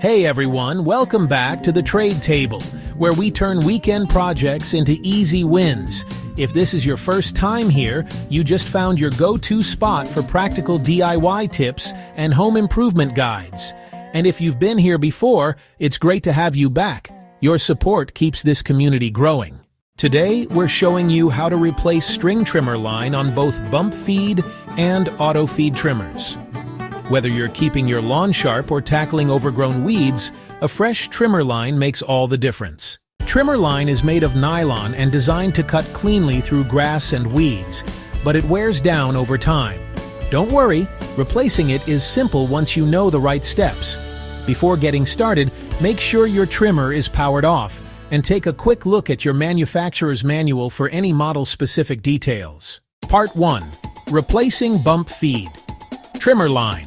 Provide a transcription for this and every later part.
Hey everyone, welcome back to the Trade Table, where we turn weekend projects into easy wins. If this is your first time here, you just found your go-to spot for practical DIY tips and home improvement guides. And if you've been here before, it's great to have you back. Your support keeps this community growing. Today, we're showing you how to replace string trimmer line on both bump feed and auto feed trimmers. Whether you're keeping your lawn sharp or tackling overgrown weeds, a fresh trimmer line makes all the difference. Trimmer line is made of nylon and designed to cut cleanly through grass and weeds, but it wears down over time. Don't worry, replacing it is simple once you know the right steps. Before getting started, make sure your trimmer is powered off, and take a quick look at your manufacturer's manual for any model-specific details. Part 1. Replacing bump feed. Trimmer line.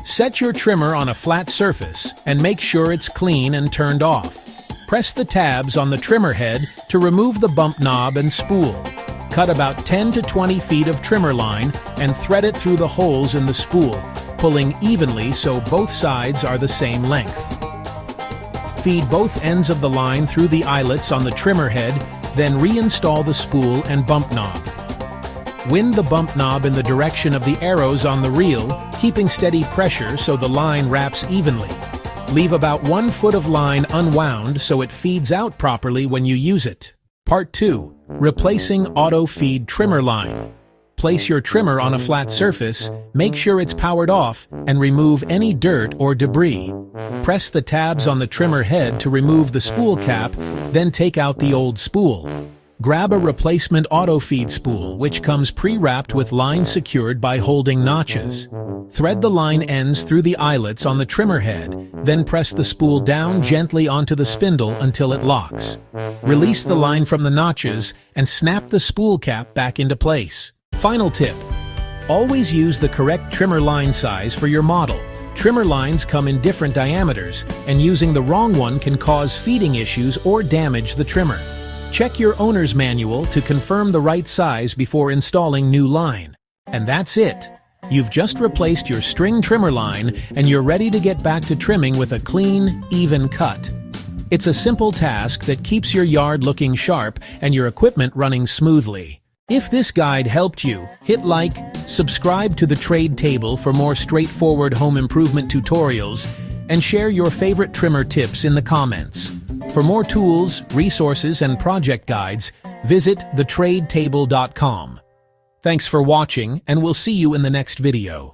Set your trimmer on a flat surface and make sure it's clean and turned off. Press the tabs on the trimmer head to remove the bump knob and spool. Cut about 10 to 20 feet of trimmer line and thread it through the holes in the spool, pulling evenly so both sides are the same length. Feed both ends of the line through the eyelets on the trimmer head, then reinstall the spool and bump knob. Wind the bump knob in the direction of the arrows on the reel, keeping steady pressure so the line wraps evenly. Leave about 1 foot of line unwound so it feeds out properly when you use it. Part 2. Replacing auto feed trimmer line. Place your trimmer on a flat surface, make sure it's powered off, and remove any dirt or debris. Press the tabs on the trimmer head to remove the spool cap, then take out the old spool. Grab a replacement auto feed spool, which comes pre-wrapped with line secured by holding notches. Thread the line ends through the eyelets on the trimmer head, then press the spool down gently onto the spindle until it locks. Release the line from the notches and snap the spool cap back into place. Final tip: always use the correct trimmer line size for your model. Trimmer lines come in different diameters, and using the wrong one can cause feeding issues or damage the trimmer. Check your owner's manual to confirm the right size before installing new line. And that's it. You've just replaced your string trimmer line and you're ready to get back to trimming with a clean, even cut. It's a simple task that keeps your yard looking sharp and your equipment running smoothly. If this guide helped you, hit like, subscribe to the Trade Table for more straightforward home improvement tutorials, and share your favorite trimmer tips in the comments. For more tools, resources, and project guides, visit thetradetable.com. Thanks for watching, and we'll see you in the next video.